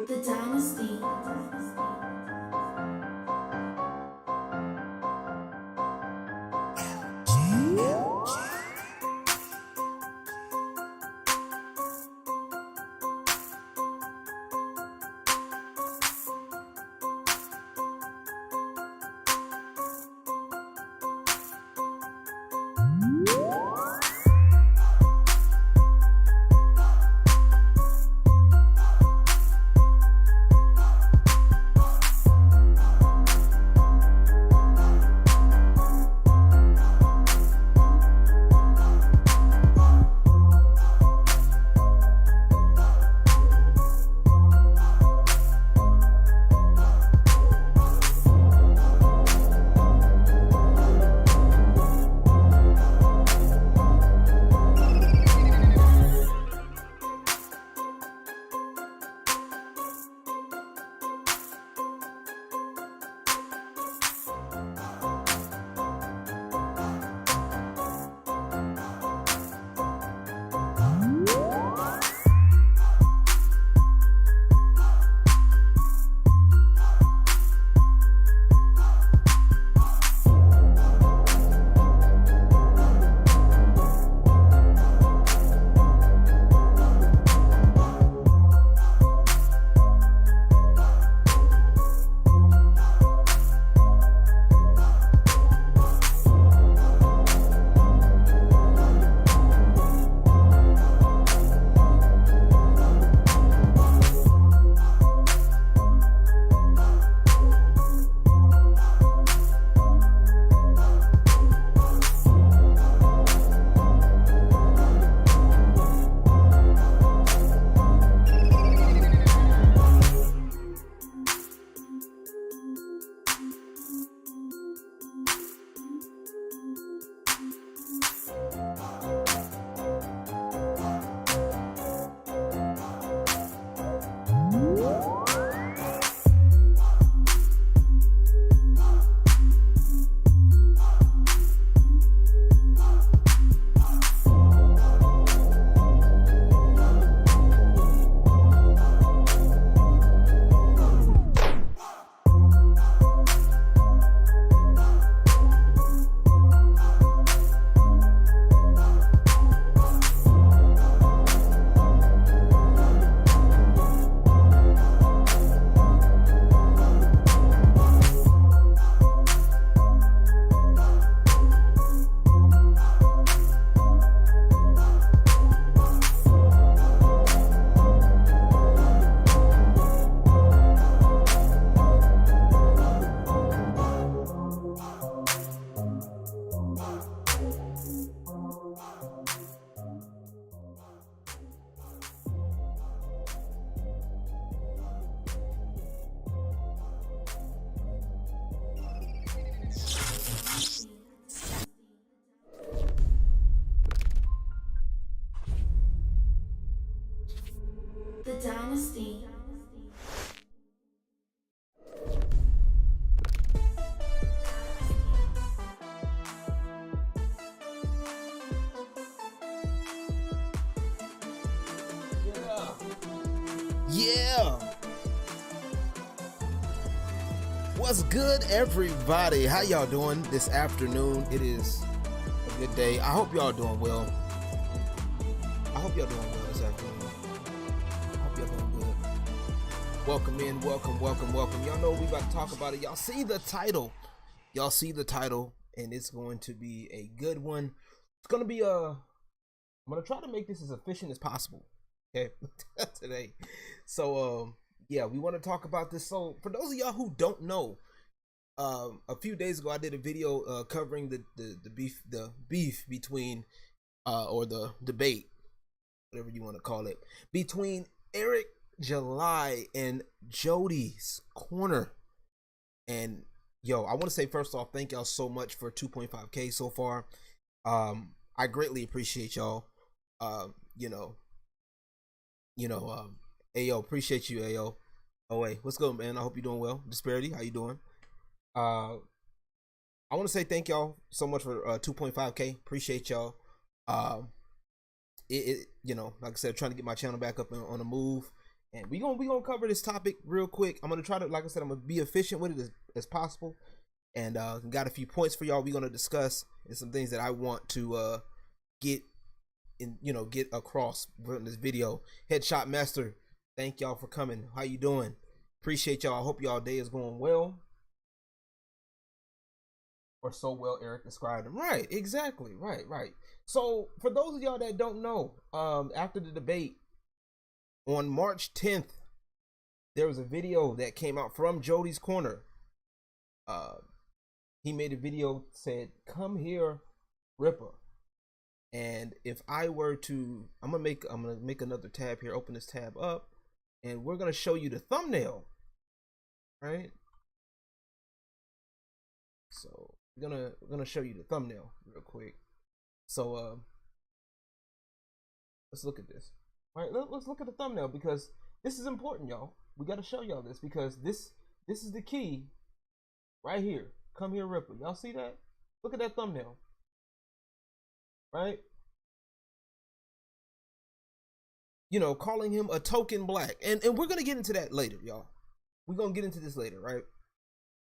The Dynasty. The Dynasty. Yeah. What's good, everybody? How y'all doing this afternoon? It is a good day. I hope y'all doing well. I hope y'all doing well this afternoon. I hope y'all doing good. Welcome in, welcome. Y'all know we about to talk about it. Y'all see the title. And it's going to be a good one. It's gonna be I'm gonna try to make this as efficient as possible. Okay, today. So yeah, we want to talk about this. So for those of y'all who don't know, a few days ago I did a video covering the beef between or the debate, whatever you want to call it, between Eric July and Jody's corner. And yo, I want to say first off, thank y'all so much for 2.5k so far. I greatly appreciate y'all. Ayo, appreciate you, Ayo. Oh wait, what's good, man? I hope you're doing well. Disparity, how you doing? I want to say thank y'all so much for 2.5k. Appreciate y'all. Like I said, trying to get my channel back up on the move, And we gonna cover this topic real quick. I'm gonna try to, like I said, I'm gonna be efficient with it as possible. And got a few points for y'all we're gonna discuss, and some things that I want to get across in this video. Headshot Master, thank y'all for coming. How you doing? Appreciate y'all. I hope y'all day is going well. Or so well Eric described them. Right, exactly. Right. So for those of y'all that don't know, after the debate on March 10th, there was a video that came out from Jody's corner. He made a video, said, "Come here, Rippa." And if I were to, I'm gonna make another tab here, open this tab up, and we're gonna show you the thumbnail, right? So we're gonna show you the thumbnail real quick. So let's look at this. All right, let's look at the thumbnail, because this is important, y'all. We got to show y'all this, because this is the key right here. Come here, Rippa. Y'all see that? Look at that thumbnail. Right? You know, calling him a token black. And we're going to get into that later, y'all. We're going to get into this later, right?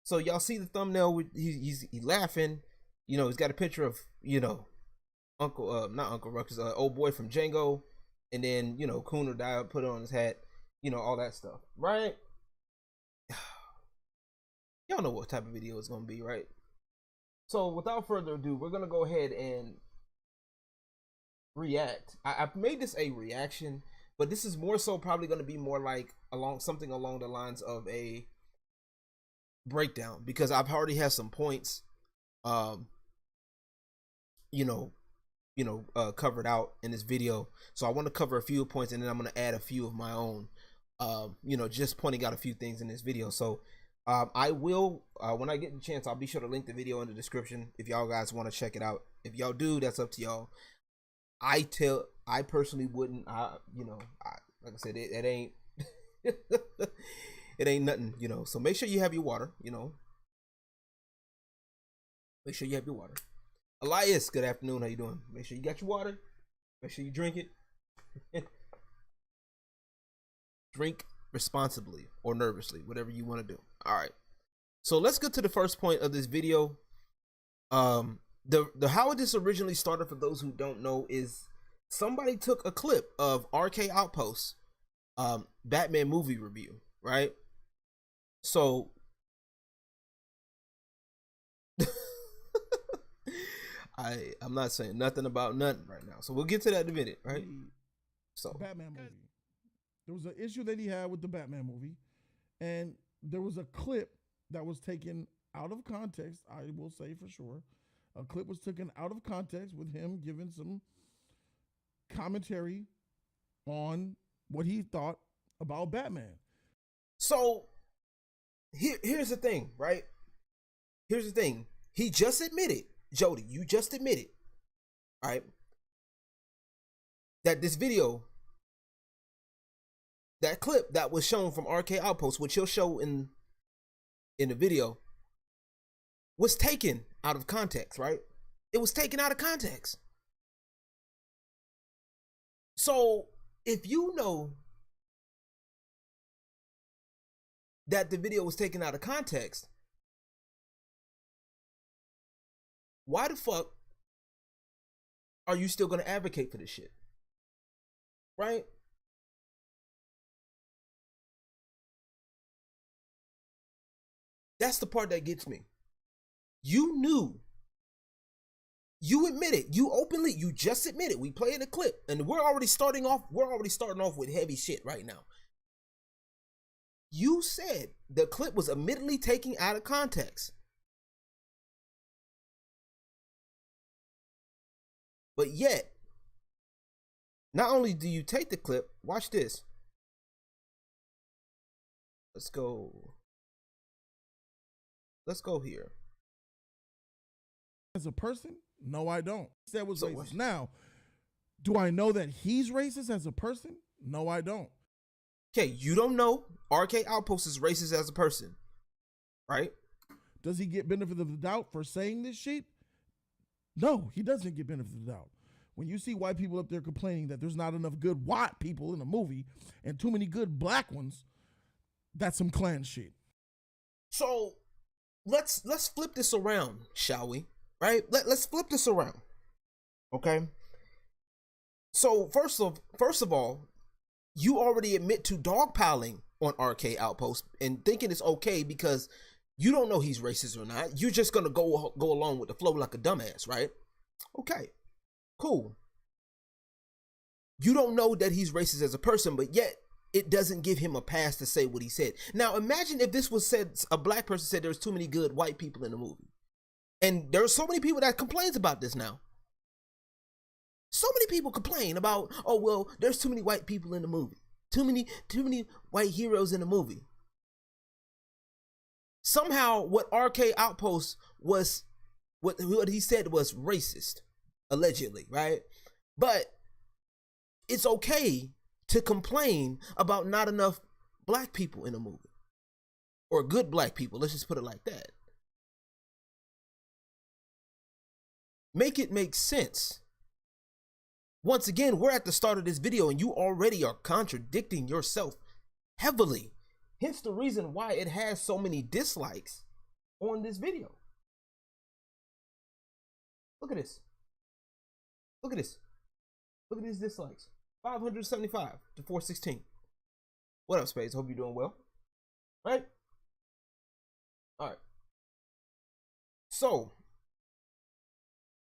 So y'all see the thumbnail, he's laughing. You know, he's got a picture of, you know, not Uncle Ruckus, old boy from Django. And then, you know, Cooner died, put it on his hat, you know, all that stuff, right? Y'all know what type of video it's gonna be, right? So without further ado, we're gonna go ahead and react. I've made this a reaction, but this is more so probably gonna be more like something along the lines of a breakdown, because I've already had some points, covered out in this video. So I want to cover a few points, and then I'm going to add a few of my own, just pointing out a few things in this video. So I will, when I get the chance, I'll be sure to link the video in the description if y'all guys want to check it out. If y'all do, that's up to y'all. I personally wouldn't. Like I said, it ain't it ain't nothing, you know. So make sure you have your water, you know. Make sure you have your water. Elias, good afternoon. How you doing? Make sure you got your water. Make sure you drink it. Drink responsibly or nervously, whatever you want to do. All right. So let's get to the first point of this video. The how this originally started, for those who don't know, is somebody took a clip of RK Outpost Batman movie review, right? So I'm not saying nothing about nothing right now, so we'll get to that in a minute, right? So Batman movie. There was an issue that he had with the Batman movie, and there was a clip that was taken out of context. I will say for sure, a clip was taken out of context with him giving some commentary on what he thought about Batman. So here's the thing, right? Here's the thing. He just admitted, Jody, you just admitted, right, that this video, that clip that was shown from RK Outpost, which he'll show in the video, was taken out of context, right? It was taken out of context. So if you know that the video was taken out of context, why the fuck are you still going to advocate for this shit? Right? That's the part that gets me. You knew. You admitted. You openly, you just admitted. We played a clip, and we're already starting off with heavy shit right now. You said the clip was admittedly taken out of context. But yet, not only do you take the clip, watch this. Let's go here. As a person, no, I don't. He said was racist. Now, do I know that he's racist as a person? No, I don't. Okay, you don't know RK Outpost is racist as a person, right? Does he get benefit of the doubt for saying this shit? No, he doesn't get benefit of the doubt. when you see white people up there complaining that there's not enough good white people in a movie and too many good black ones, that's some Klan shit. So let's flip this around, shall we? Right? Let's flip this around. Okay. So first of all, you already admit to dogpiling on RK Outpost and thinking it's okay because you don't know he's racist or not. You're just gonna go along with the flow like a dumbass, right? Okay, cool. You don't know that he's racist as a person, but yet it doesn't give him a pass to say what he said. Now imagine if this was said, a black person said there's too many good white people in the movie. And there's so many people that complains about this now. So many people complain about, oh, well, there's too many white people in the movie. Too many white heroes in the movie. Somehow what RK Outpost was, what he said was racist, allegedly, right? But it's okay to complain about not enough black people in a movie. Or good black people, let's just put it like that. Make it make sense. Once again, we're at the start of this video and you already are contradicting yourself heavily. Hence the reason why it has so many dislikes on this video. Look at this. Look at this. Look at these dislikes. 575 to 416. What up, Spades? Hope you're doing well. Right? All right. So,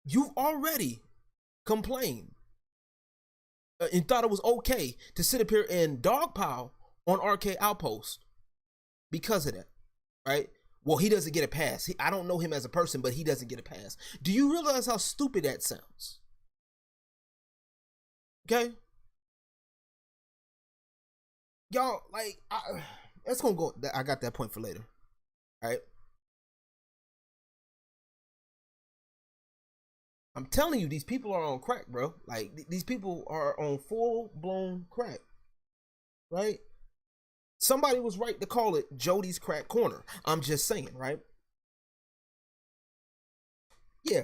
you've already complained and thought it was okay to sit up here and dogpile on RK Outpost because of that, right? Well, he doesn't get a pass. I don't know him as a person, but he doesn't get a pass. Do you realize how stupid that sounds? Okay? Y'all, like, that's gonna go. I got that point for later, all right? I'm telling you, these people are on crack, bro. Like, these people are on full-blown crack, right? Somebody was right to call it Jody's crack corner. I'm just saying, right? Yeah.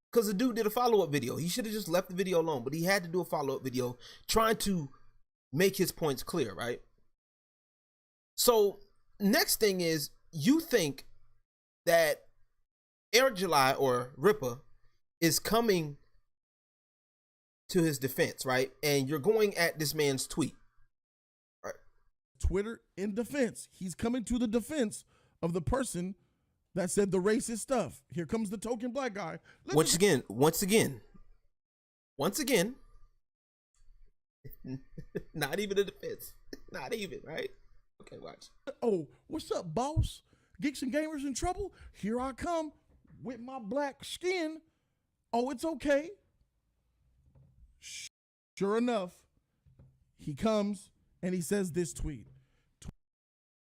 Because the dude did a follow-up video. He should have just left the video alone, but he had to do a follow-up video trying to make his points clear, right? So, next thing is, you think that Eric July or Rippa is coming to his defense, right? And you're going at this man's tweet. Right. Twitter in defense. He's coming to the defense of the person that said the racist stuff. Here comes the token black guy. Once again, not even a defense. Not even, right? Okay, watch. Oh, what's up, boss? Geeks and gamers in trouble? Here I come with my black skin. Oh, it's okay. Sure enough, he comes and he says this tweet.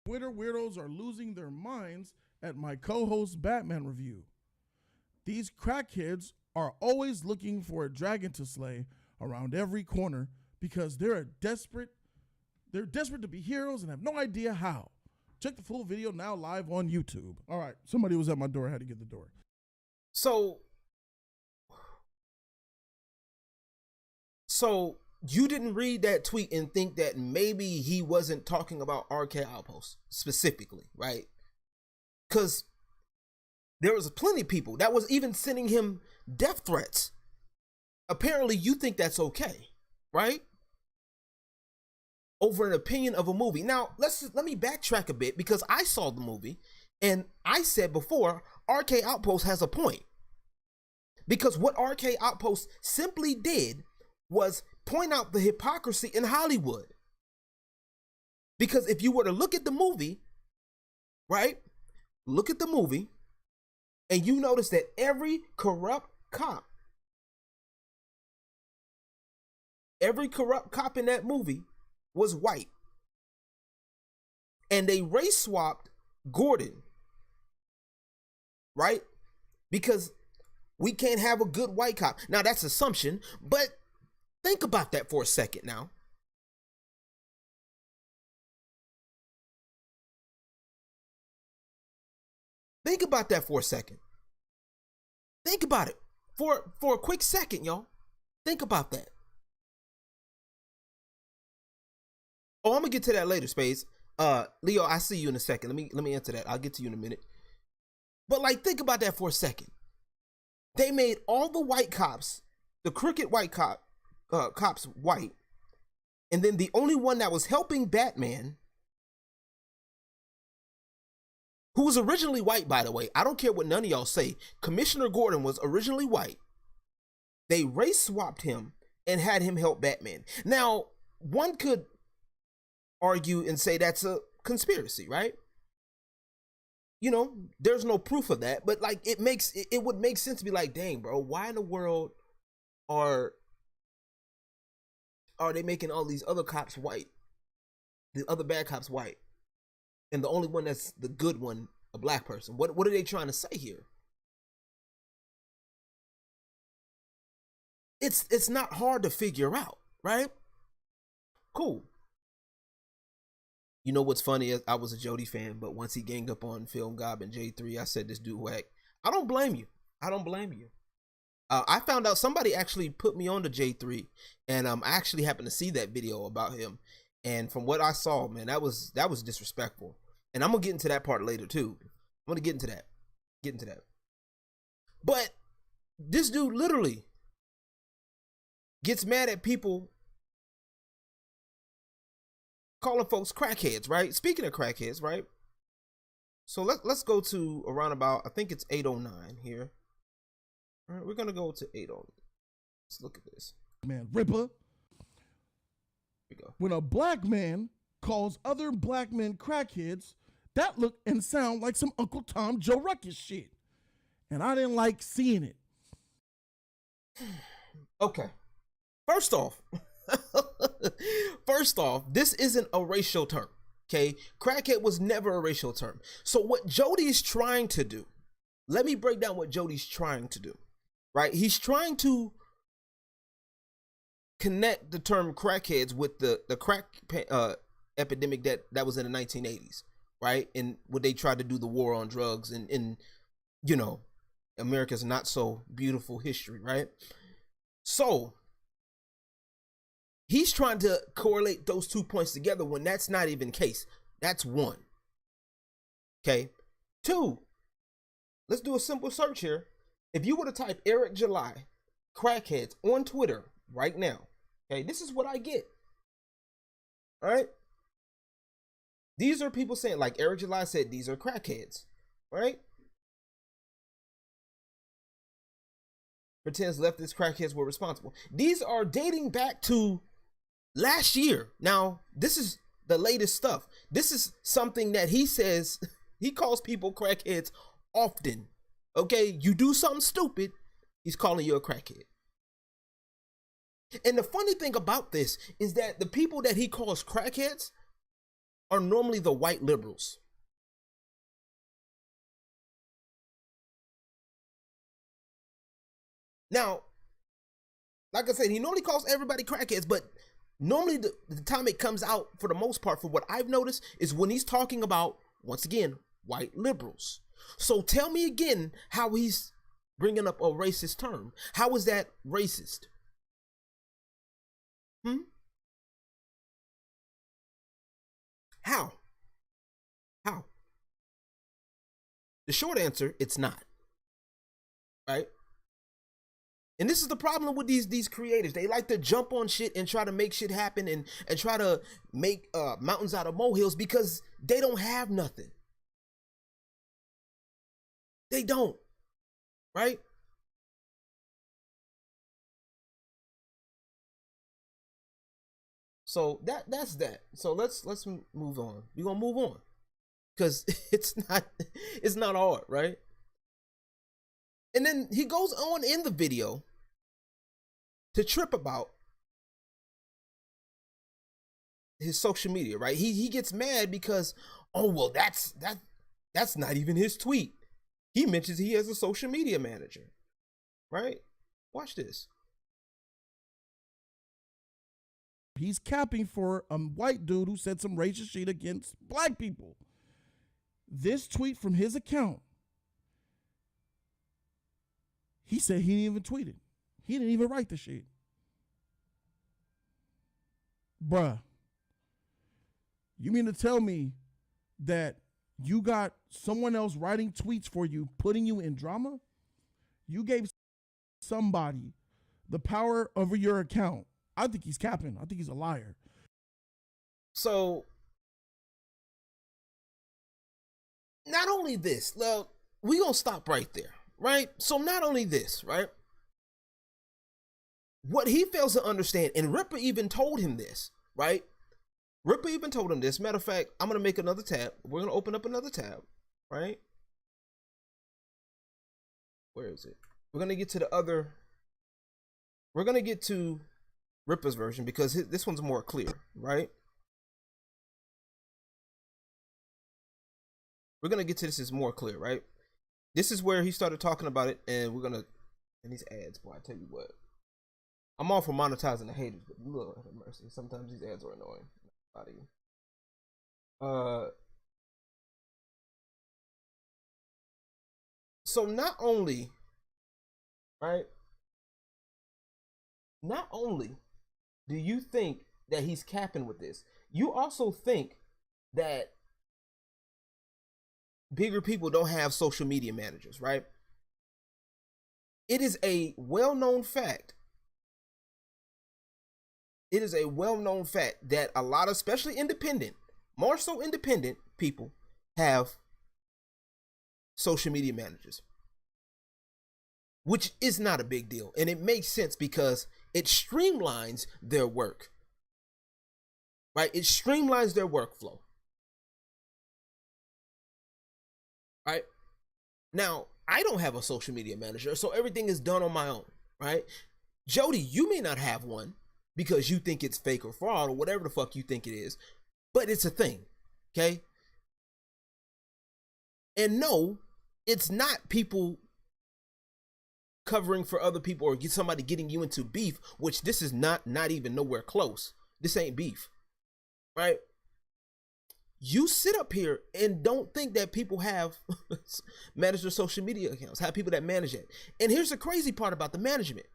Twitter weirdos are losing their minds at my co-host Batman review. These crackheads are always looking for a dragon to slay around every corner because they're desperate to be heroes and have no idea how. Check the full video now live on YouTube. All right, somebody was at my door. I had to get the door. So you didn't read that tweet and think that maybe he wasn't talking about RK Outpost specifically, right? Because there was plenty of people that was even sending him death threats. Apparently you think that's okay, right? Over an opinion of a movie. Now, let me backtrack a bit because I saw the movie and I said before, RK Outpost has a point. Because what RK Outpost simply did was point out the hypocrisy in Hollywood. Because if you were to look at the movie, right? Look at the movie and you notice that every corrupt cop in that movie was white. And they race swapped Gordon, right? Because we can't have a good white cop. Now that's assumption, but think about that for a second now. Think about that for a second. Think about it For a quick second, y'all. Think about that. Oh, I'm gonna get to that later, Spades. Leo, I see you in a second. Let me answer that. I'll get to you in a minute. But like, think about that for a second. They made all the white cops, the crooked white cops white, and then the only one that was helping Batman, who was originally white, by the way. I don't care what none of y'all say. Commissioner Gordon was originally white. They race swapped him and had him help Batman. Now, one could argue and say that's a conspiracy, right? You know, there's no proof of that, but like it would make sense to be like, dang, bro, why in the world are they making all these other cops white, the other bad cops white, and the only one that's the good one a black person? What are they trying to say here? It's not hard to figure out, right? Cool. You know what's funny is I was a Jody fan, but once he ganged up on Film Gob and J3, I said this dude whack. I don't blame you. I don't blame you. I found out somebody actually put me on to J3, and I actually happened to see that video about him. And from what I saw, man, that was disrespectful. And I'm gonna get into that part later too. I'm gonna get into that. But this dude literally gets mad at people calling folks crackheads, right? Speaking of crackheads, right? So let's go to around about, I think it's 809 here. All right, we're gonna go to 809. Let's look at this. Man, Rippa. Here we go. When a black man calls other black men crackheads, that look and sound like some Uncle Tom Joe Ruckus shit. And I didn't like seeing it. Okay. First off, this isn't a racial term, okay? Crackhead was never a racial term. So what Jody's trying to do, let me break down what Jody's trying to do, right? He's trying to connect the term crackheads with the crack epidemic that was in the 1980s, right? And when they tried to do the war on drugs and you know, America's not so beautiful history, right? So he's trying to correlate those 2 points together when that's not even the case. That's one. Okay. Two, let's do a simple search here. If you were to type Eric July crackheads on Twitter right now, okay, this is what I get. All right. These are people saying, like Eric July said, these are crackheads, right? Pretends leftist crackheads were responsible. These are dating back to last year. Now, this is the latest stuff. This is something that he says, he calls people crackheads often. Okay, you do something stupid, he's calling you a crackhead. And the funny thing about this is that the people that he calls crackheads are normally the white liberals. Now, like I said, he normally calls everybody crackheads, but normally the time it comes out, for the most part, for what I've noticed, is when he's talking about, once again, white liberals. So tell me again how he's bringing up a racist term. How is that racist? How? The short answer, it's not. Right? And this is the problem with these creators. They like to jump on shit and try to make shit happen and try to make mountains out of molehills because they don't have nothing. They don't. Right? So that's that. So let's move on. We're gonna move on. Because it's not hard, right? And then he goes on in the video to trip about his social media, right? He gets mad because, oh well, that's not even his tweet. He mentions he has a social media manager, right? Watch this. He's capping for a white dude who said some racist shit against black people. This tweet from his account, He said he didn't even tweet it. He didn't even write the shit. Bruh, you mean to tell me that you got someone else writing tweets for you, putting you in drama? You gave somebody the power over your account. I think he's capping. I think he's a liar. So, not only this, well, we gonna stop right there, right? So not only this, right? What he fails to understand, and Rippa even told him this, right? Rippa even told him this. Matter of fact, I'm gonna make another tab. We're gonna open up another tab, right? Where is it? We're gonna get to the other. We're gonna get to Rippa's version because this one's more clear, right? We're gonna get to this is more clear, right? This is where he started talking about it, and we're gonna. And these ads, boy, I tell you what. I'm all for monetizing the haters, but Lord have mercy. Sometimes these ads are annoying. Out of you. So not only, right? Not only do you think that he's capping with this, you also think that bigger people don't have social media managers, right? It is a well-known fact. It is a well-known fact that a lot of, especially independent, more so independent people have social media managers, which is not a big deal. And it makes sense because it streamlines their work, right? It streamlines their workflow, right? Now, I don't have a social media manager, so everything is done on my own, right? Jody, you may not have one because you think it's fake or fraud or whatever the fuck you think it is, but it's a thing, okay? And no, it's not people covering for other people or get somebody getting you into beef, which this is not even nowhere close. This ain't beef, right? You sit up here and don't think that people have manage their social media accounts, have people that manage it. And here's the crazy part about the management.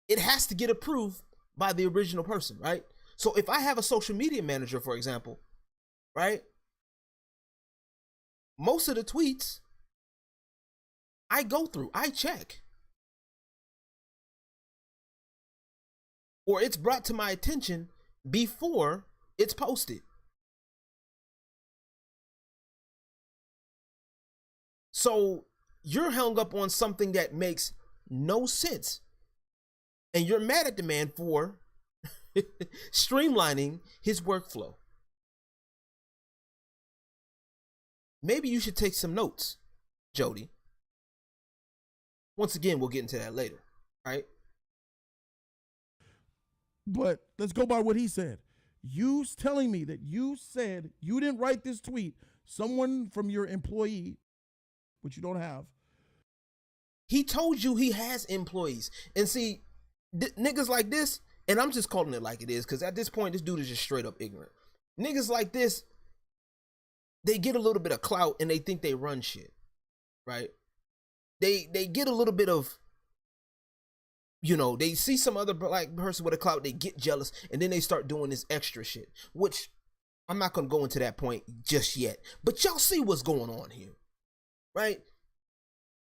It has to get approved by the original person, right? So if I have a social media manager, for example, right? Most of the tweets I go through, I check. Or it's brought to my attention before it's posted. So you're hung up on something that makes no sense. And you're mad at the man for streamlining his workflow. Maybe you should take some notes, Jody. Once again, we'll get into that later, right? But let's go by what he said. You telling me that you said you didn't write this tweet. Someone from your employee, which you don't have. He told you he has employees. And see, niggas like this, and I'm just calling it like it is, because at this point, this dude is just straight up ignorant. Niggas like this, they get a little bit of clout and they think they run shit, right? They get a little bit of, you know, they see some other black person with a clout, they get jealous, and then they start doing this extra shit, which I'm not going to go into that point just yet. But y'all see what's going on here, right?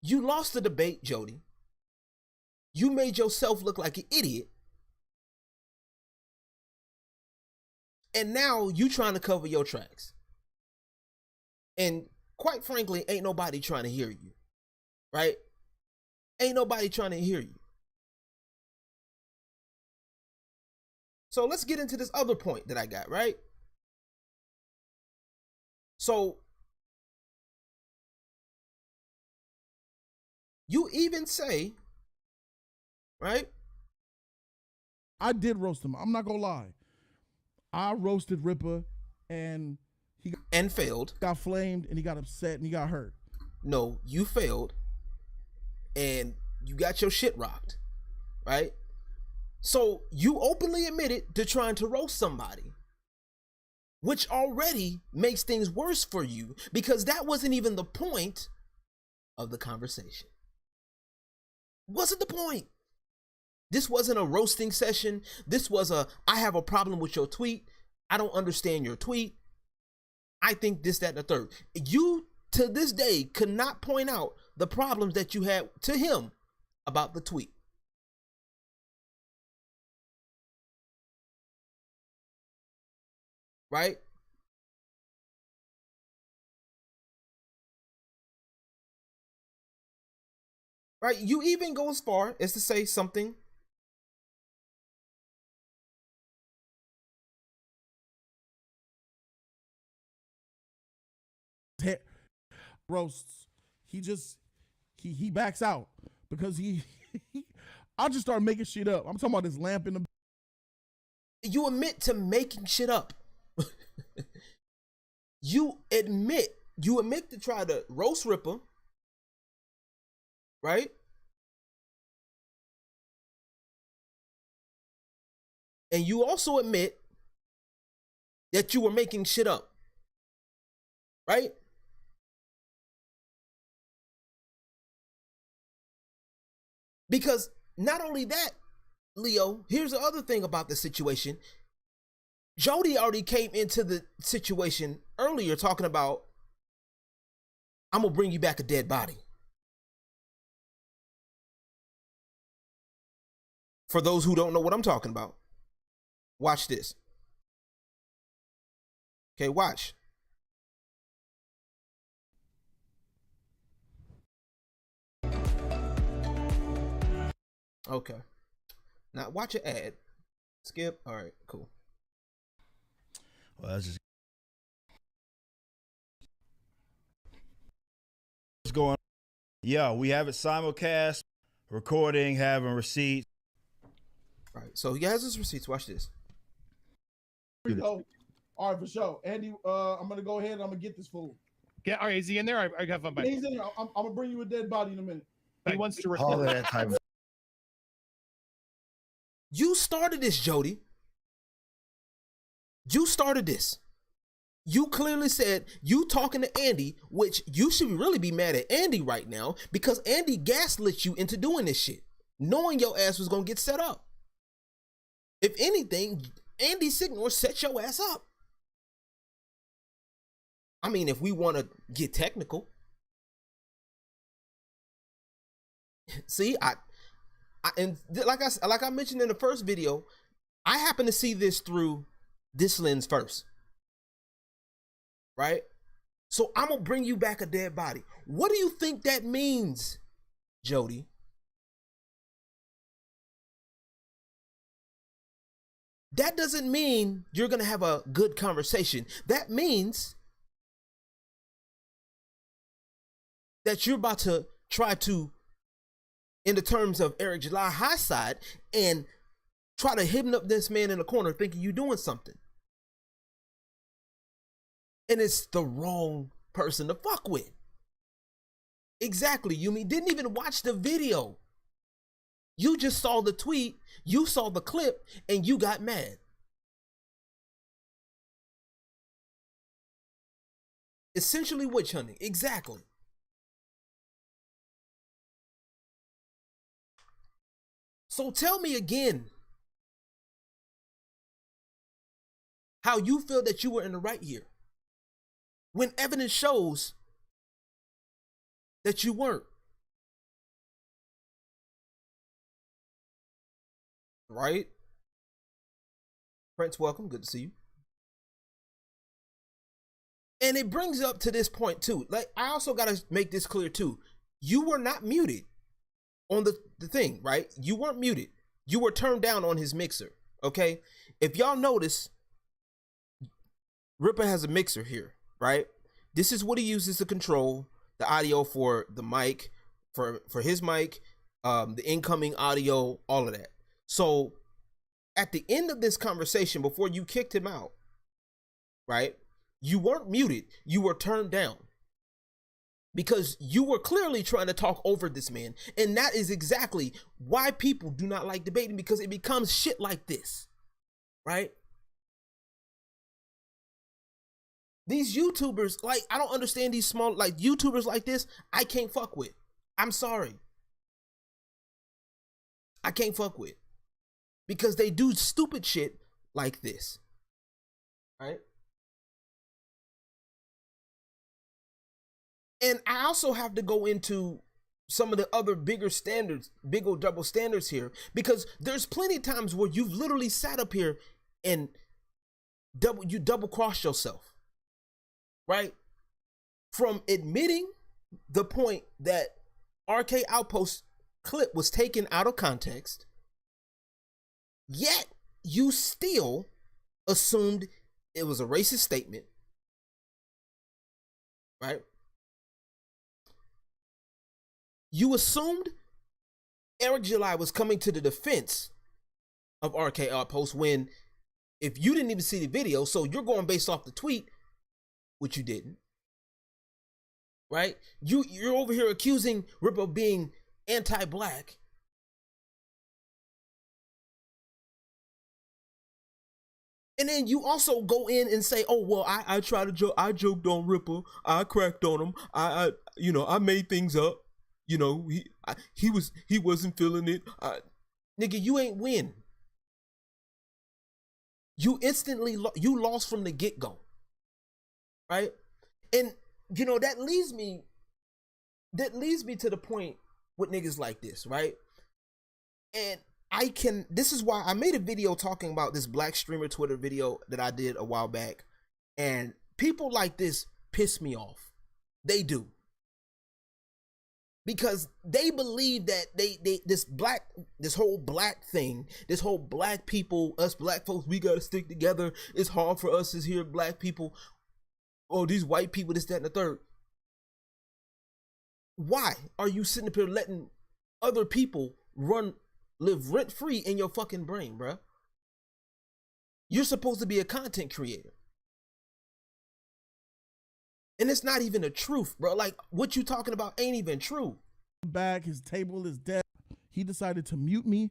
You lost the debate, Jody. You made yourself look like an idiot. And now you trying to cover your tracks. And quite frankly, ain't nobody trying to hear you, right? Ain't nobody trying to hear you. So let's get into this other point that I got, right? So you even say, right? I did roast him. I'm not gonna lie. I roasted Rippa, and he failed. Got flamed, and he got upset, and he got hurt. No, you failed, and you got your shit rocked, right? So you openly admitted to trying to roast somebody, which already makes things worse for you because that wasn't even the point of the conversation. Wasn't the point. This wasn't a roasting session. This was a, I have a problem with your tweet. I don't understand your tweet. I think this, that, and the third. You, to this day, could not point out the problems that you had to him about the tweet. Right? Right? You even go as far as to say something. Roasts. He backs out because I'll just start making shit up. I'm talking about this lamp in the. You admit to making shit up. You admit to try to roast Rippa, right? And you also admit that you were making shit up, right? Because not only that, Leo, here's the other thing about the situation. Jody already came into the situation earlier talking about, I'm gonna bring you back a dead body. For those who don't know what I'm talking about, watch this. Okay, watch. Okay. Now watch an ad. Skip. All right, cool. Well, that's just what's going on. Yeah, we have it simulcast, recording, having receipts. All right, so he has his receipts. Watch this. Here we go. All right, for sure. Andy, I'm gonna go ahead and I'm gonna get this fool. Yeah, all right, is he in there? I got fun. Yeah, he's in here. I'm gonna bring you a dead body in a minute. He wants to All record. that type of You started this, Jody. You started this. You clearly said you talking to Andy, which you should really be mad at Andy right now because Andy gaslit you into doing this shit, knowing your ass was gonna get set up. If anything, Andy Signor set your ass up. I mean, if we want to get technical. See, and like I mentioned in the first video, I happen to see this through this lens first, right? So I'm gonna bring you back a dead body. What do you think that means, Jody? That doesn't mean you're gonna have a good conversation. That means that you're about to try to, in the terms of Eric July high side, and try to hidden up this man in the corner thinking you're doing something. And it's the wrong person to fuck with. Exactly. You didn't even watch the video. You just saw the tweet, you saw the clip, and you got mad. Essentially witch hunting. Exactly. So tell me again how you feel that you were in the right here when evidence shows that you weren't. Right? Prince, welcome. Good to see you. And it brings up to this point too. Like, I also got to make this clear too. You were not muted on the thing, right? You weren't muted. You were turned down on his mixer, okay? If y'all notice, Rippa has a mixer here, right? This is what he uses to control the audio for the mic, for his mic, the incoming audio, all of that. So at the end of this conversation, before you kicked him out, right? You weren't muted, you were turned down. Because you were clearly trying to talk over this man. And that is exactly why people do not like debating, because it becomes shit like this, right? These YouTubers, like, I don't understand these small, like, YouTubers like this, I can't fuck with. I'm sorry. I can't fuck with, because they do stupid shit like this, right? And I also have to go into some of the other bigger standards, big old double standards here, because there's plenty of times where you've literally sat up here and double crossed yourself, right? From admitting the point that RK Outpost clip was taken out of context, yet you still assumed it was a racist statement, right? You assumed Eric July was coming to the defense of RK Outpost when, if you didn't even see the video, so you're going based off the tweet, which you didn't, right? You're over here accusing Rippa of being anti-black. And then you also go in and say, "Oh well, I tried to joke. I joked on Rippa. I cracked on him. I made things up. He wasn't feeling it. Nigga, you ain't win. You instantly you lost from the get-go, right? And that leads me to the point with niggas like this, right? And this is why I made a video talking about this black streamer Twitter video that I did a while back, and people like this piss me off. They do. Because they believe that this whole black thing, this whole black people, us black folks, we gotta stick together. It's hard for us as here black people. Oh, these white people, this, that, and the third. Why are you sitting up here letting other people live rent free in your fucking brain, bruh? You're supposed to be a content creator. And it's not even the truth, bro. Like, what you talking about ain't even true. Back, his table is dead. He decided to mute me,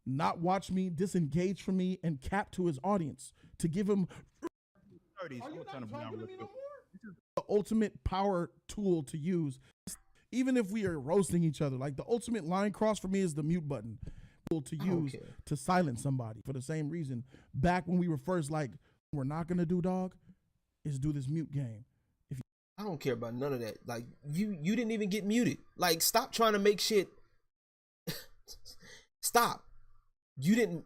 not watch me, disengage from me, and cap to his audience to give him the ultimate power tool to use. Even if we are roasting each other, like the ultimate line cross for me is the mute button to use to silence somebody. For the same reason, back when we were first like, we're not gonna do dog, is do this mute game. I don't care about none of that. Like, you didn't even get muted. Like, stop trying to make shit. Stop. You didn't.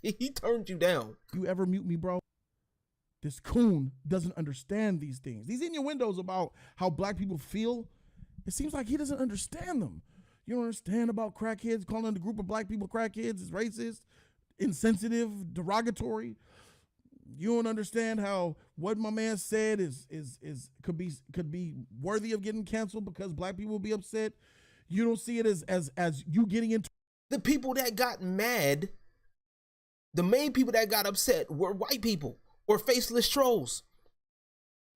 He turned you down. You ever mute me, bro? This coon doesn't understand these things. These innuendos about how black people feel, it seems like he doesn't understand them. You don't understand about crackheads, calling the group of black people crackheads is racist, insensitive, derogatory. You don't understand how what my man said could be worthy of getting canceled because black people will be upset. You don't see it as you getting into the people that got mad. The main people that got upset were white people or faceless trolls.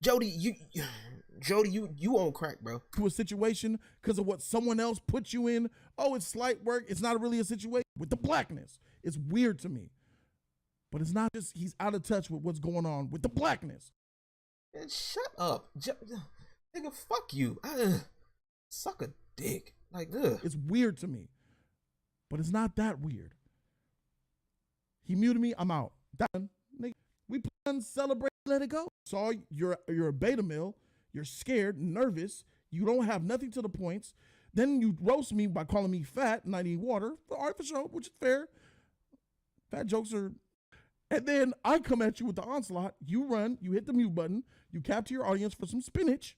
Jody, you on crack, bro. To a situation because of what someone else put you in. Oh, it's slight work. It's not really a situation with the blackness. It's weird to me. But it's not just he's out of touch with what's going on with the blackness. Man, shut up. Nigga, fuck you. Suck a dick. Like, ugh. It's weird to me. But it's not that weird. He muted me, I'm out. Done. Nigga, we plan, celebrate, let it go. So you're a beta male, you're scared, nervous, you don't have nothing to the points. Then you roast me by calling me fat and I need water. All right, for sure, which is fair. Fat jokes are. And then I come at you with the onslaught. You run, you hit the mute button, you capture your audience for some spinach.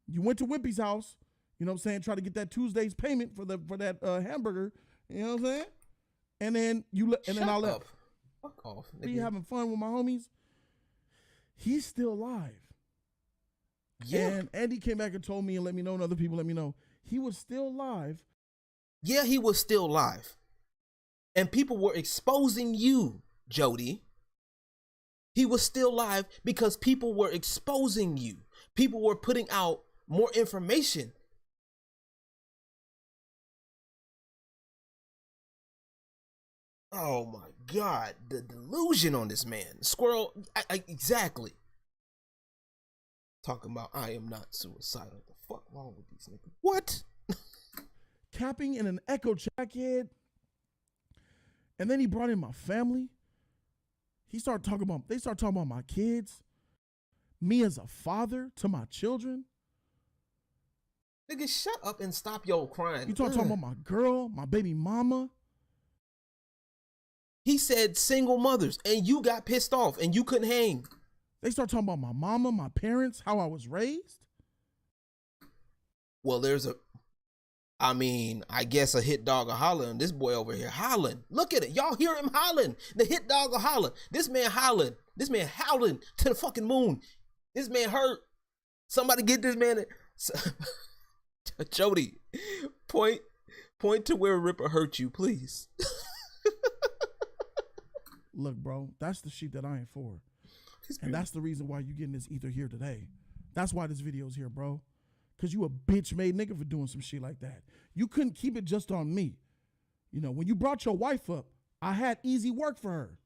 You went to Wimpy's house, you know what I'm saying, try to get that Tuesday's payment for that hamburger, you know what I'm saying? And then I left. Fuck off. Nigga. Be having fun with my homies. He's still alive. Yeah. And Andy came back and told me and let me know, and other people let me know, he was still alive. Yeah, he was still live. And people were exposing you, Jody. He was still live because people were exposing you. People were putting out more information. Oh my God, the delusion on this man. Squirrel, exactly. Talking about I am not suicidal. The fuck wrong with these niggas? What? capping in an echo crackhead. And then he brought in my family. They start talking about my kids, me as a father to my children. Nigga, shut up and stop your crying. You talking about my girl, my baby mama. He said single mothers, and you got pissed off, and you couldn't hang. They start talking about my mama, my parents, how I was raised. Well, I guess a hit dog a hollering. This boy over here hollering. Look at it. Y'all hear him hollering. The hit dog a hollering. This man hollering. This man howling to the fucking moon. This man hurt. Somebody get this man. Jody, point to where Rippa hurt you, please. Look, bro, that's the shit that I ain't for. And that's the reason why you getting this ether here today. That's why this video's here, bro. Because you a bitch made nigga for doing some shit like that. You couldn't keep it just on me. You know, when you brought your wife up, I had easy work for her.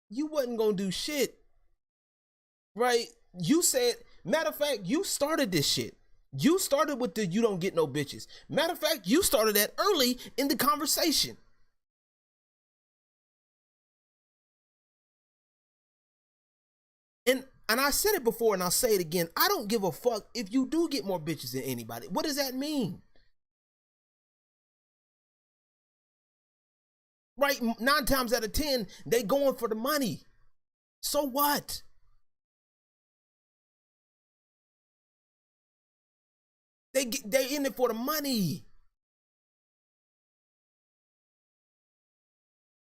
You wasn't gonna do shit. Right? You said, matter of fact, you started this shit. You started with the you don't get no bitches. Matter of fact, you started that early in the conversation. And I said it before and I'll say it again. I don't give a fuck if you do get more bitches than anybody. What does that mean? Right? 9 times out of 10, they going for the money. So what? They in it for the money.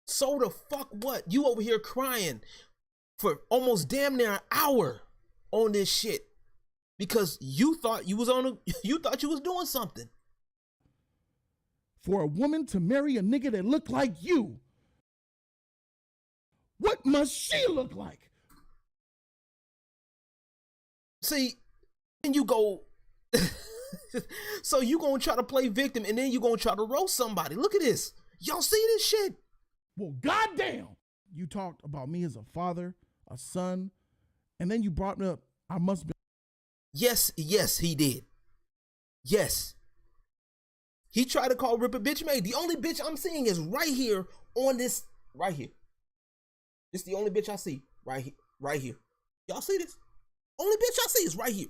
So the fuck what? You over here crying for almost damn near an hour on this shit because you thought you was doing something. For a woman to marry a nigga that looked like you, what must she look like? See, and you go, so you gonna try to play victim and then you gonna try to roast somebody. Look at this. Y'all see this shit? Well, goddamn. You talked about me as a father, a son, and then you brought me up, I must be. Yes, he did. Yes. He tried to call Rippa bitch made. The only bitch I'm seeing is right here on this, right here. This the only bitch I see, right here. Y'all see this? Only bitch I see is right here.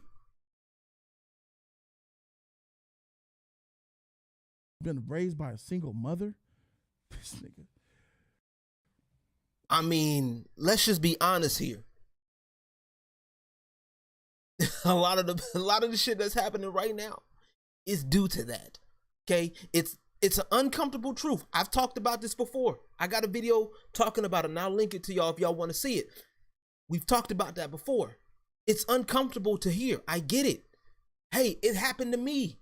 Been raised by a single mother? This nigga. I mean, let's just be honest here. A lot of the shit that's happening right now is due to that. Okay? It's an uncomfortable truth. I've talked about this before. I got a video talking about it and I'll link it to y'all if y'all want to see it. We've talked about that before. It's uncomfortable to hear. I get it. Hey, it happened to me.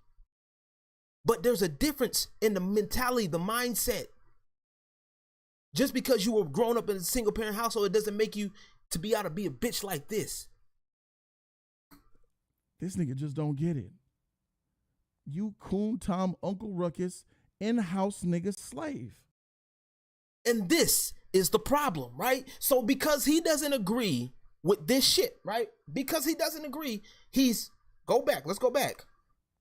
But there's a difference in the mentality, the mindset. Just because you were grown up in a single parent household, it doesn't make you to be able to be a bitch like this. This nigga just don't get it. You coon Tom Uncle Ruckus in-house nigga slave. And this is the problem, right? So because he doesn't agree with this shit, right? Because he doesn't agree, let's go back.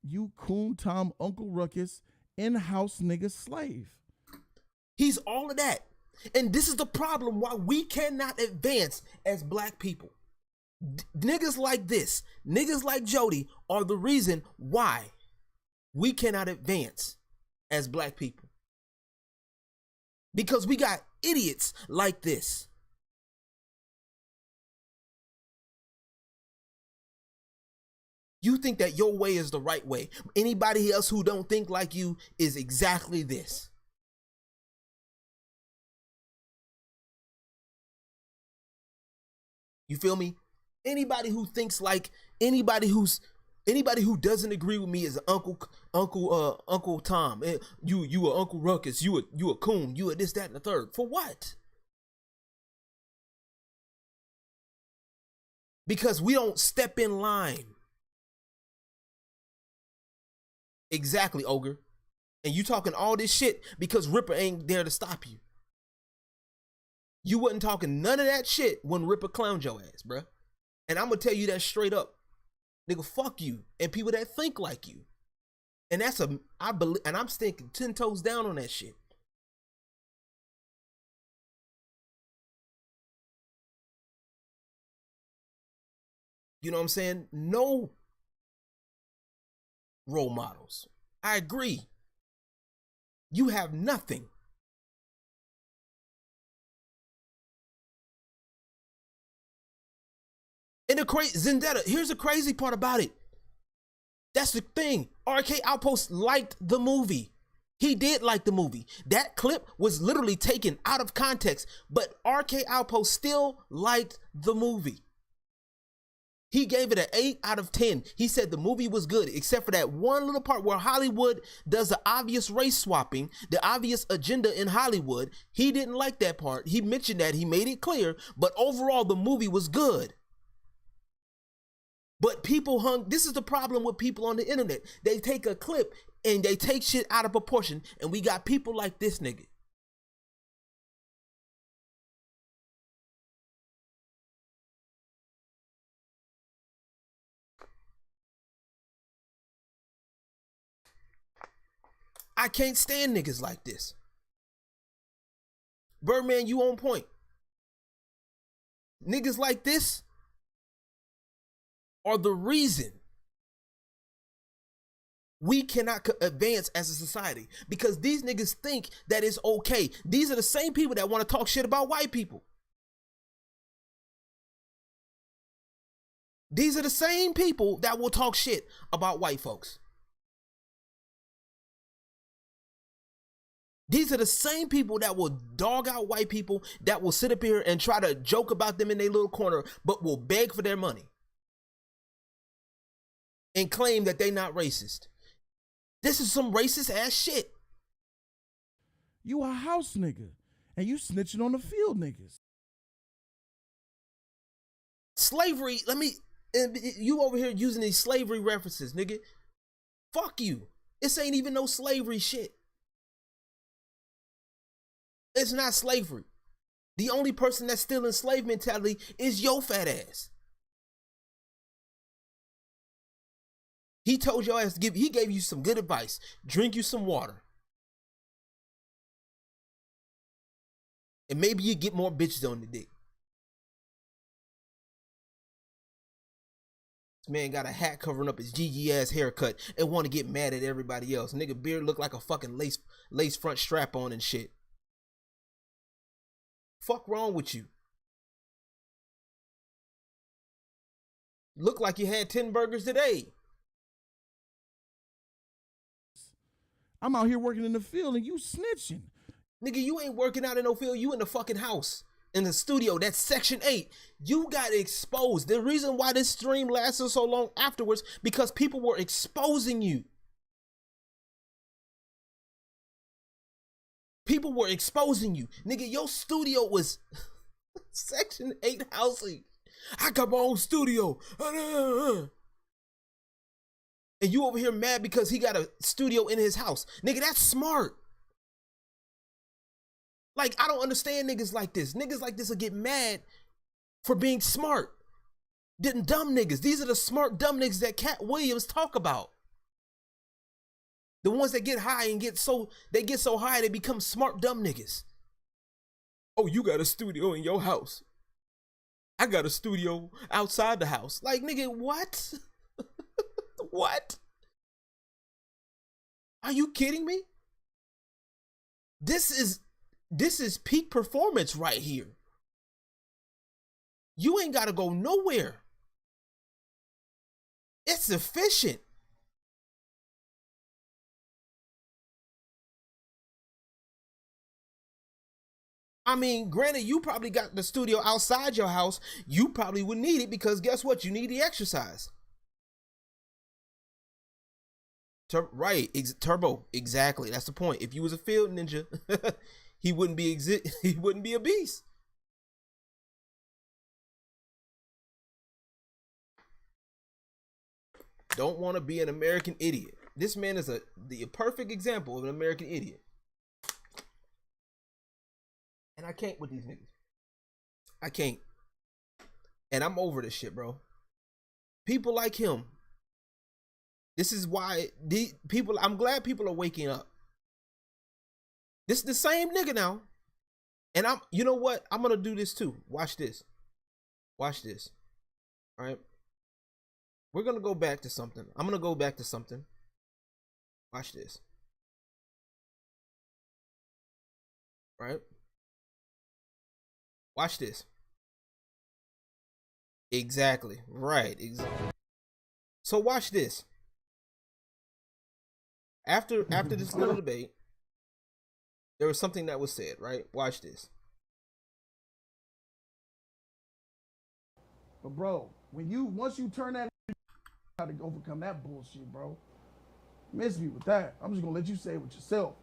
You coon Tom Uncle Ruckus in-house nigga slave. He's all of that. And this is the problem why we cannot advance as black people. Niggas like this, niggas like Jody are the reason why we cannot advance as black people. Because we got idiots like this. You think that your way is the right way. Anybody else who don't think like you is exactly this. You feel me? Anybody who thinks like anybody who doesn't agree with me is Uncle Tom. You a Uncle Ruckus. You a coon. You a this, that, and the third. For what? Because we don't step in line. Exactly, Ogre. And you talking all this shit because Ripper ain't there to stop you. You wasn't talking none of that shit when Ripper clowned your ass, bruh. And I'm gonna tell you that straight up. Nigga, fuck you and people that think like you. And I believe, and I'm sticking 10 toes down on that shit. You know what I'm saying? No role models. I agree. You have nothing. And the crazy Zendetta, here's the crazy part about it. That's the thing. RK Outpost liked the movie. He did like the movie. That clip was literally taken out of context, but RK Outpost still liked the movie. He gave it an 8 out of 10. He said the movie was good, except for that one little part where Hollywood does the obvious race swapping, the obvious agenda in Hollywood. He didn't like that part. He mentioned that. He made it clear. But overall, the movie was good. But people this is the problem with people on the internet. They take a clip and they take shit out of proportion. And we got people like this nigga. I can't stand niggas like this. Birdman, you on point. Niggas like this are the reason we cannot advance as a society, because these niggas think that it's okay. These are the same people that want to talk shit about white people. These are the same people that will talk shit about white folks. These are the same people that will dog out white people, that will sit up here and try to joke about them in their little corner, but will beg for their money and claim that they not racist. This is some racist ass shit. You a house nigga, and you snitching on the field niggas. Slavery, you over here using these slavery references, nigga. Fuck you. This ain't even no slavery shit. It's not slavery. The only person that's still in slave mentality is your fat ass. He told your ass he gave you some good advice. Drink you some water. And maybe you get more bitches on the dick. This man got a hat covering up his GG ass haircut and want to get mad at everybody else. Nigga beard look like a fucking lace front strap on and shit. Fuck wrong with you? Look like you had 10 burgers today. I'm out here working in the field and you snitching. Nigga, you ain't working out in no field. You in the fucking house. In the studio. That's Section 8. You got exposed. The reason why this stream lasted so long afterwards, because people were exposing you. People were exposing you. Nigga, your studio was Section 8 housing. I got my own studio. And you over here mad because he got a studio in his house. Nigga, that's smart. Like, I don't understand niggas like this. Niggas like this will get mad for being smart. Didn't dumb niggas. These are the smart dumb niggas that Cat Williams talk about. The ones that get high and get so high they become smart dumb niggas. Oh, you got a studio in your house. I got a studio outside the house. Like, nigga, what? What? Are you kidding me? This is peak performance right here. You ain't gotta go nowhere. It's efficient. I mean, granted, you probably got the studio outside your house. You probably would need it because guess what? You need the exercise. Right, Turbo, exactly. That's the point. If you was a field ninja, he wouldn't be a beast. Don't want to be an American idiot. This man is the perfect example of an American idiot. And I can't with these niggas. I can't. And I'm over this shit, bro. People like him This is why the people. I'm glad people are waking up. This is the same nigga now, and I'm. You know what? I'm gonna do this too. Watch this. Watch this. All right. We're gonna go back to something. I'm gonna go back to something. Watch this. Right? Watch this. Exactly. Right. Exactly. So watch this. After this little debate, there was something that was said, right? Watch this. But bro, once you turn that, how to overcome that bullshit, bro. Miss me with that. I'm just gonna let you say it with yourself.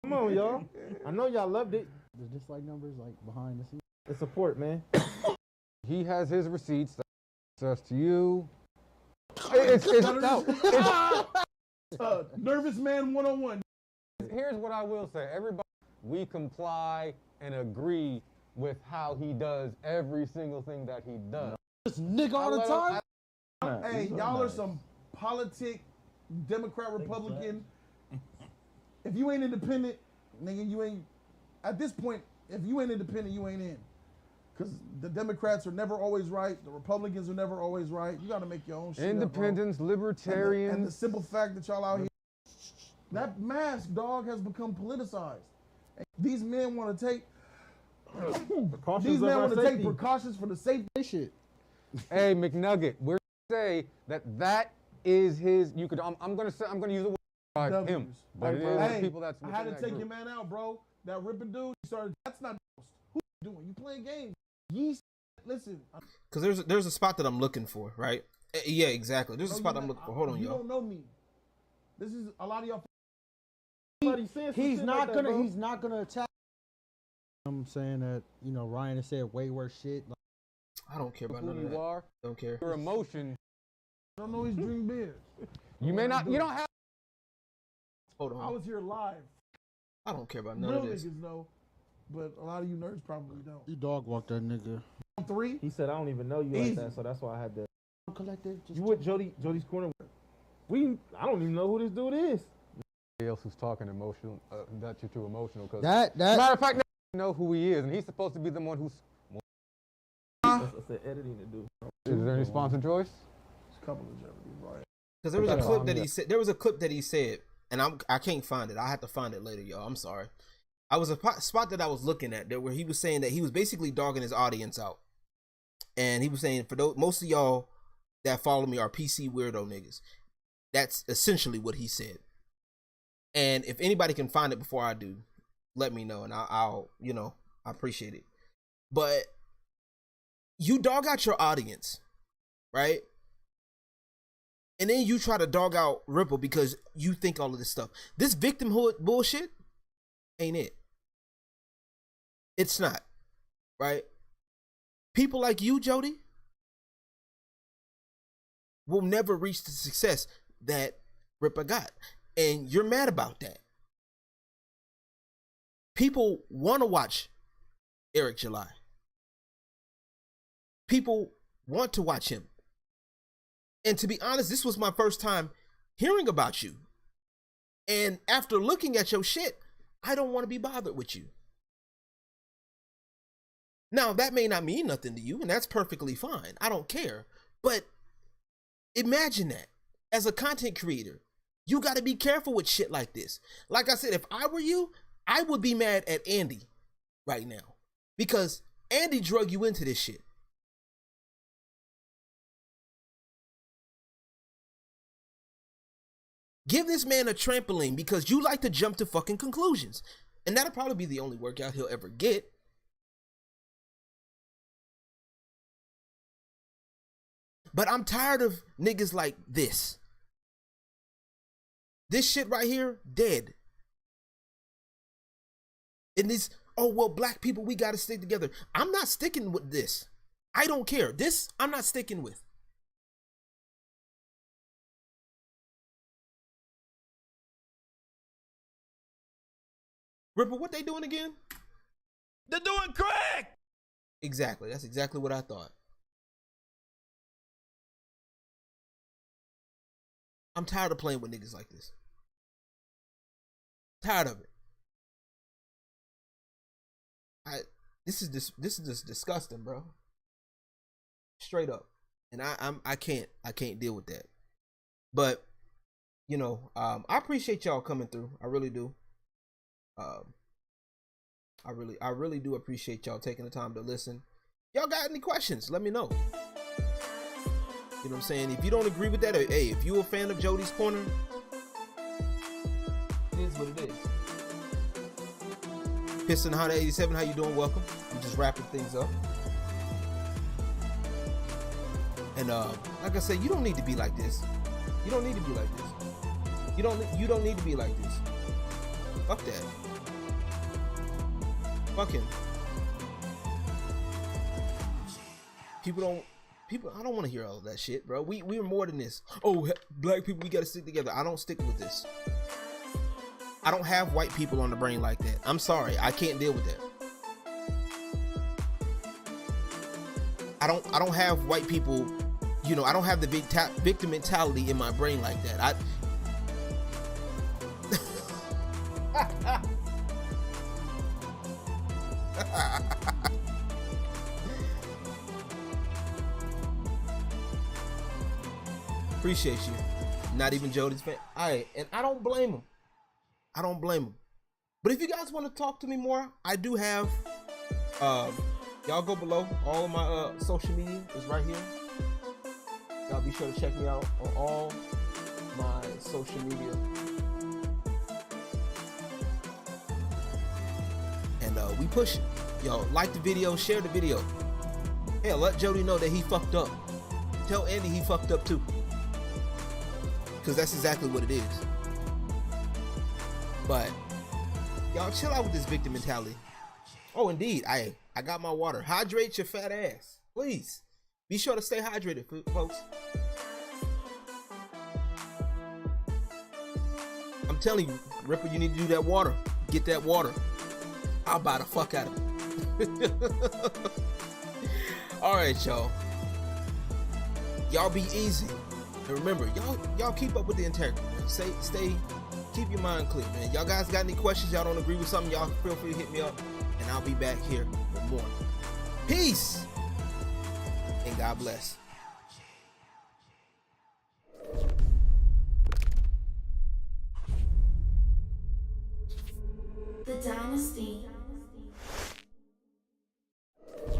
Come on, y'all. I know y'all loved it. The dislike numbers like behind the scenes. The support, man. He has his receipts. That's to you. It's Nervous man 101. Here's what I will say. Everybody, we comply and agree with how he does every single thing that he does. This nigga all the time. Hey, y'all are some politic, Democrat, Republican. If you ain't independent, nigga, you ain't. At this point, if you ain't independent, you ain't in. Because the Democrats are never always right. The Republicans are never always right. You got to make your own shit. Independents, libertarians. And the simple fact that y'all out here, that mask, dog, has become politicized. And these men want to take. These men want to take precautions for the safety shit. Hey, McNugget, we're say that is his. You could. I'm gonna use the word him, but it is the people that's. I had to take group. your man out, bro. That ripping dude. He started. That's not. Who you doing? You playing games? Listen. Because there's a spot that I'm looking for, right? Yeah, exactly. There's a spot I'm looking for. Hold on, you y'all. You don't know me. This is a lot of y'all. He's not gonna attack. I'm saying that Ryan has said way worse shit. I don't care about who none of you that. are. Don't care. Your emotion. I don't know his dream big. You may not. You don't have. Hold on. I was here live. I don't care about none Real of this. niggas know, but a lot of you nerds probably don't. You dog walked that nigga. 3. He said, I don't even know you Easy. like that, so that's why I had to. Collective. You with Jody's corner? I don't even know who this dude is. Somebody else who's talking emotional. That you're too emotional. Cause that. Matter of fact, know who he is, and he's supposed to be the one who's. That's the editing to do. Is there any sponsor choice? There's a couple of Jodys, right? Because there was a clip that he said. There was a clip that he said, and I can't find it. I have to find it later, y'all. I'm sorry. I was a spot that I was looking at there where he was saying that he was basically dogging his audience out, and he was saying for those most of y'all that follow me are PC weirdo niggas. That's essentially what he said. And if anybody can find it before I do, let me know, and I'll I appreciate it. But you dog out your audience, right? And then you try to dog out Rippa because you think all of this stuff. This victimhood bullshit ain't it. It's not, right? People like you, Jody, will never reach the success that Rippa got. And you're mad about that. People want to watch Eric July. People want to watch him. And to be honest, this was my first time hearing about you. And after looking at your shit, I don't want to be bothered with you. Now, that may not mean nothing to you, and that's perfectly fine. I don't care. But imagine that. As a content creator, you got to be careful with shit like this. Like I said, if I were you, I would be mad at Andy right now. Because Andy drug you into this shit. Give this man a trampoline because you like to jump to fucking conclusions. And that'll probably be the only workout he'll ever get. But I'm tired of niggas like this. This shit right here, dead. And this, oh, well, black people, we gotta stick together. I'm not sticking with this. I don't care. This, I'm not sticking with. Rippa, what they doing again? They're doing crack! Exactly. That's exactly what I thought. I'm tired of playing with niggas like this. Tired of it. This is just disgusting, bro. Straight up. And I can't deal with that. But you know, I appreciate y'all coming through. I really do. I really do appreciate y'all taking the time to listen. Y'all got any questions? Let me know. You know what I'm saying? If you don't agree with that, or hey, if you're a fan of Jody's Corner, it is what it is. Piston Honda 87, how you doing? Welcome. We're just wrapping things up. And like I said, you don't need to be like this. You don't need to be like this. You don't need to be like this. Fuck that. Fucking people, I don't want to hear all of that shit, bro. We're more than this. Oh, black people, we gotta stick together. I don't stick with this. I don't have white people on the brain like that. I'm sorry, I can't deal with that. I don't have white people, you know, I don't have the victim mentality in my brain like that. Appreciate you. Not even Jody's fan. Alright, and I don't blame him. I don't blame him. But if you guys want to talk to me more, I do have y'all go below. All of my social media is right here. Y'all be sure to check me out on all my social media. And we push it. Yo, like the video, share the video. Hell, let Jody know that he fucked up. Tell Andy he fucked up too. Because that's exactly what it is. But y'all chill out with this victim mentality. Oh, indeed. I got my water. Hydrate your fat ass. Please. Be sure to stay hydrated, folks. I'm telling you, Rippa, you need to do that water. Get that water. I'll buy the fuck out of it. Alright, y'all. Y'all be easy. And remember, y'all keep up with the integrity, man. Stay, keep your mind clear, man. Y'all guys got any questions? Y'all don't agree with something? Y'all feel free to hit me up, and I'll be back here for more. Peace, and God bless. The Dynasty.